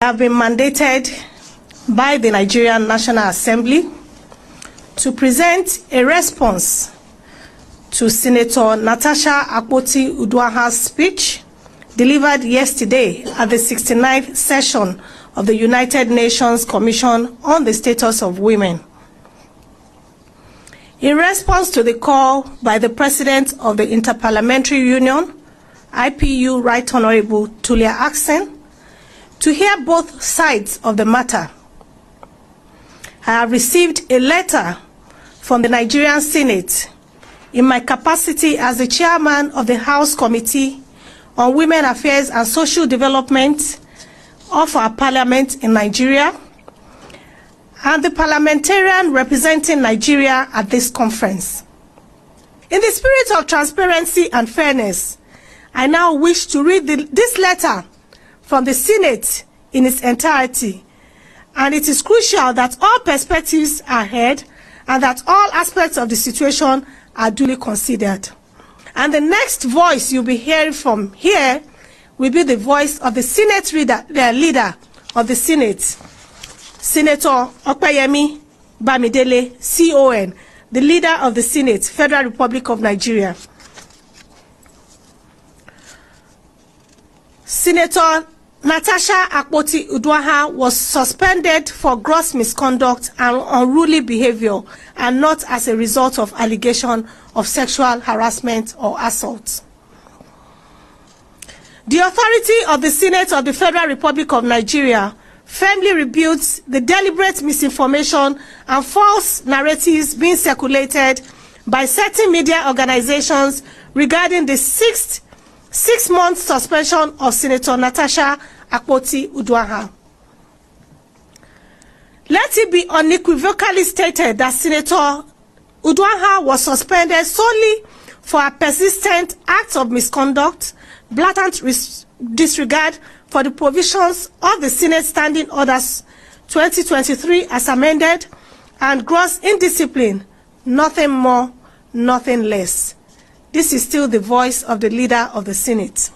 Have been mandated by the Nigerian National Assembly to present a response to Senator Natasha Akpoti Uduaghan's speech delivered yesterday at the 69th session of the United Nations Commission on the Status of Women. In response to the call by the President of the Interparliamentary Union, IPU Right Honorable Tulia Ackson, to hear both sides of the matter, I have received a letter from the Nigerian Senate in my capacity as the chairman of the House Committee on Women Affairs and Social Development of our Parliament in Nigeria, and the parliamentarian representing Nigeria at this conference. In the spirit of transparency and fairness, I now wish to read this letter from the Senate in its entirety, and it is crucial that all perspectives are heard and that all aspects of the situation are duly considered. And the next voice you'll be hearing from here will be the voice of the Senate leader of the Senate, Senator Opeyemi Bamidele, CON, the leader of the Senate, Federal Republic of Nigeria. Senator Natasha Akpoti Uduaghan was suspended for gross misconduct and unruly behavior, and not as a result of allegation of sexual harassment or assault. The authority of the Senate of the Federal Republic of Nigeria firmly rebukes the deliberate misinformation and false narratives being circulated by certain media organizations regarding the six-month suspension of Senator Natasha Akpoti Uduaghan. Let it be unequivocally stated that Senator Uduaghan was suspended solely for a persistent act of misconduct, blatant disregard for the provisions of the Senate Standing Orders 2023 as amended, and gross indiscipline, nothing more, nothing less. This is still the voice of the leader of the Senate.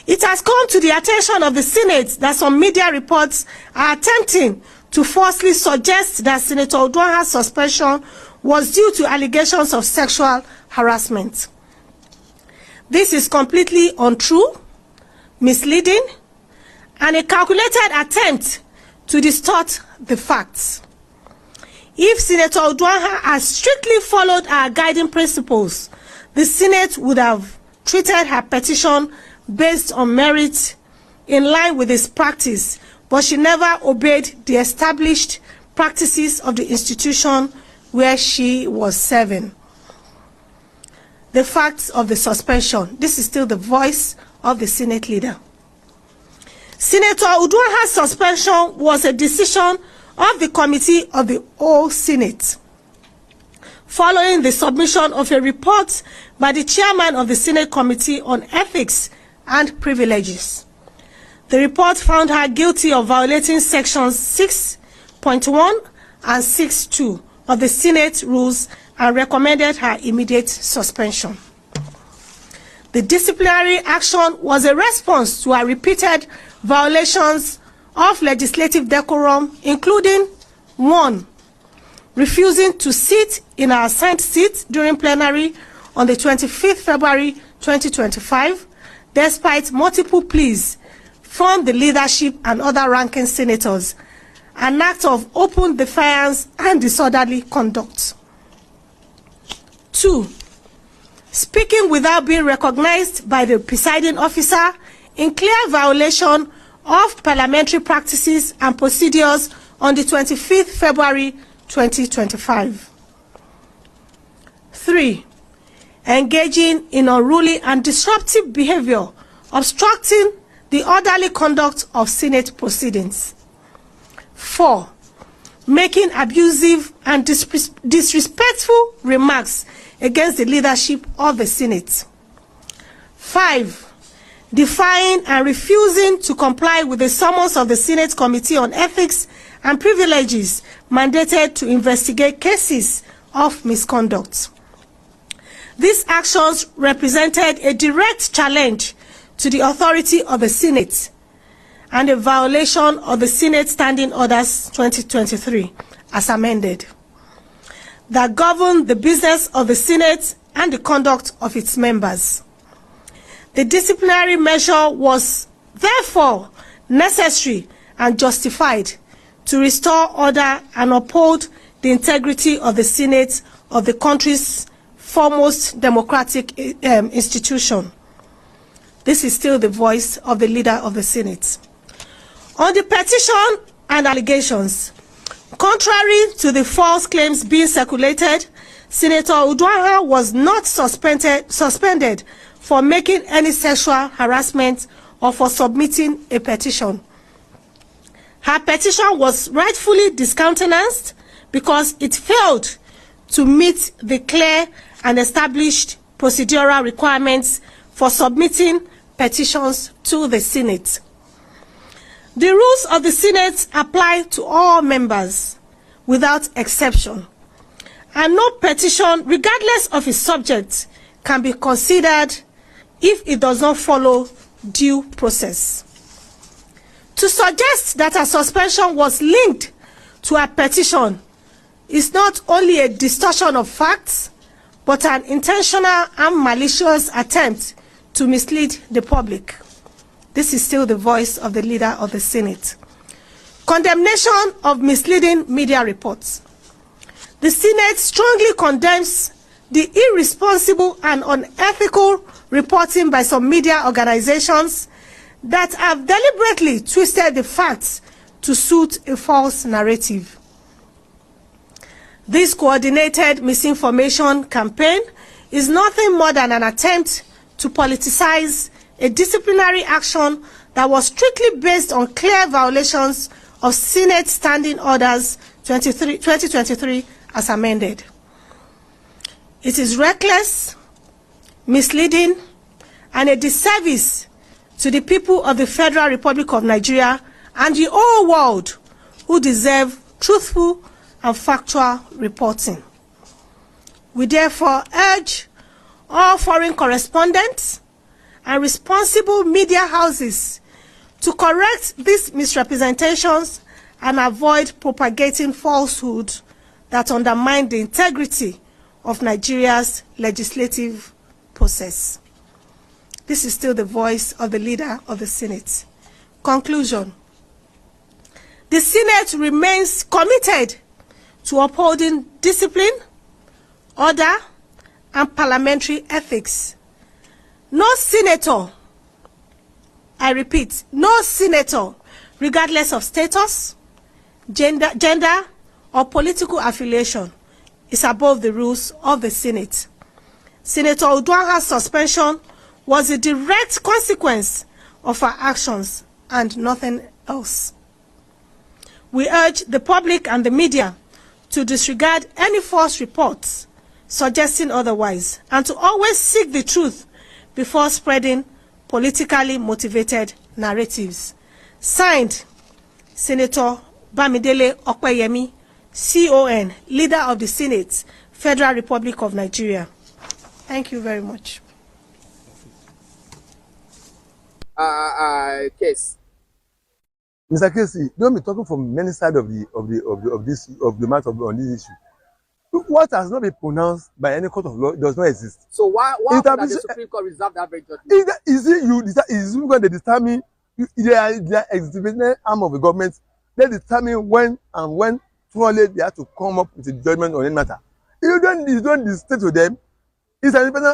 It has come to the attention of the Senate that some media reports are attempting to falsely suggest that Senator Uduaghan's suspension was due to allegations of sexual harassment. This is completely untrue, misleading, and a calculated attempt to distort the facts. If Senator Uduaghan had strictly followed our guiding principles, the Senate would have treated her petition based on merit in line with its practice, but she never obeyed the established practices of the institution where she was serving. The facts of the suspension. This is still the voice of the Senate leader. Senator Uduaghan's suspension was a decision of the Committee of the Whole Senate, following the submission of a report by the chairman of the Senate Committee on Ethics and Privileges. The report found her guilty of violating sections 6.1 and 6.2 of the Senate rules and recommended her immediate suspension. The disciplinary action was a response to her repeated violations of legislative decorum, including 1. Refusing to sit in her assigned seat during plenary on the 25th February 2025, despite multiple pleas from the leadership and other ranking senators, an act of open defiance and disorderly conduct. 2. Speaking without being recognized by the presiding officer in clear violation of parliamentary practices and procedures on the 25th February 2025. 3. Engaging in unruly and disruptive behavior, obstructing the orderly conduct of Senate proceedings. 4. Making abusive and disrespectful remarks against the leadership of the Senate. 5. Defying and refusing to comply with the summons of the Senate Committee on Ethics and Privileges mandated to investigate cases of misconduct. These actions represented a direct challenge to the authority of the Senate and a violation of the Senate Standing Orders 2023 as amended that govern the business of the Senate and the conduct of its members. The disciplinary measure was therefore necessary and justified to restore order and uphold the integrity of the Senate of the country's foremost democratic institution. This is still the voice of the leader of the Senate. On the petition and allegations, contrary to the false claims being circulated, Senator Uduaghan was not suspended for making any sexual harassment or for submitting a petition. Her petition was rightfully discountenanced because it failed to meet the clear and established procedural requirements for submitting petitions to the Senate. The rules of the Senate apply to all members without exception, and no petition, regardless of its subject, can be considered if it does not follow due process. To suggest that a suspension was linked to a petition is not only a distortion of facts, but an intentional and malicious attempt to mislead the public. This is still the voice of the leader of the Senate. Condemnation of misleading media reports. The Senate strongly condemns the irresponsible and unethical reporting by some media organizations that have deliberately twisted the facts to suit a false narrative. This coordinated misinformation campaign is nothing more than an attempt to politicize a disciplinary action that was strictly based on clear violations of Senate Standing Orders 2023 as amended. It is reckless, misleading, and a disservice to the people of the Federal Republic of Nigeria and the whole world who deserve truthful and factual reporting. We therefore urge all foreign correspondents and responsible media houses to correct these misrepresentations and avoid propagating falsehood that undermine the integrity of Nigeria's legislative process. This is still the voice of the leader of the Senate. Conclusion. The Senate remains committed to upholding discipline, order, and parliamentary ethics. No senator, I repeat, no senator, regardless of status, gender, or political affiliation, is above the rules of the Senate. Senator Uduaghan's suspension was a direct consequence of her actions and nothing else. We urge the public and the media to disregard any false reports suggesting otherwise and to always seek the truth before spreading politically motivated narratives. Signed, Senator Bamidele Okweyemi, CON, Leader of the Senate, Federal Republic of Nigeria. Thank you very much. Case. Mr. Kacee, don't be talking from many sides of the matter on this issue. What has not been pronounced by any court of law does not exist. So why does the Supreme Court reserve that very judgment? Is it going to determine the executive arm of the government? They determine when truly they have to come up with a judgment on any matter. You don't dictate to them. It's an independent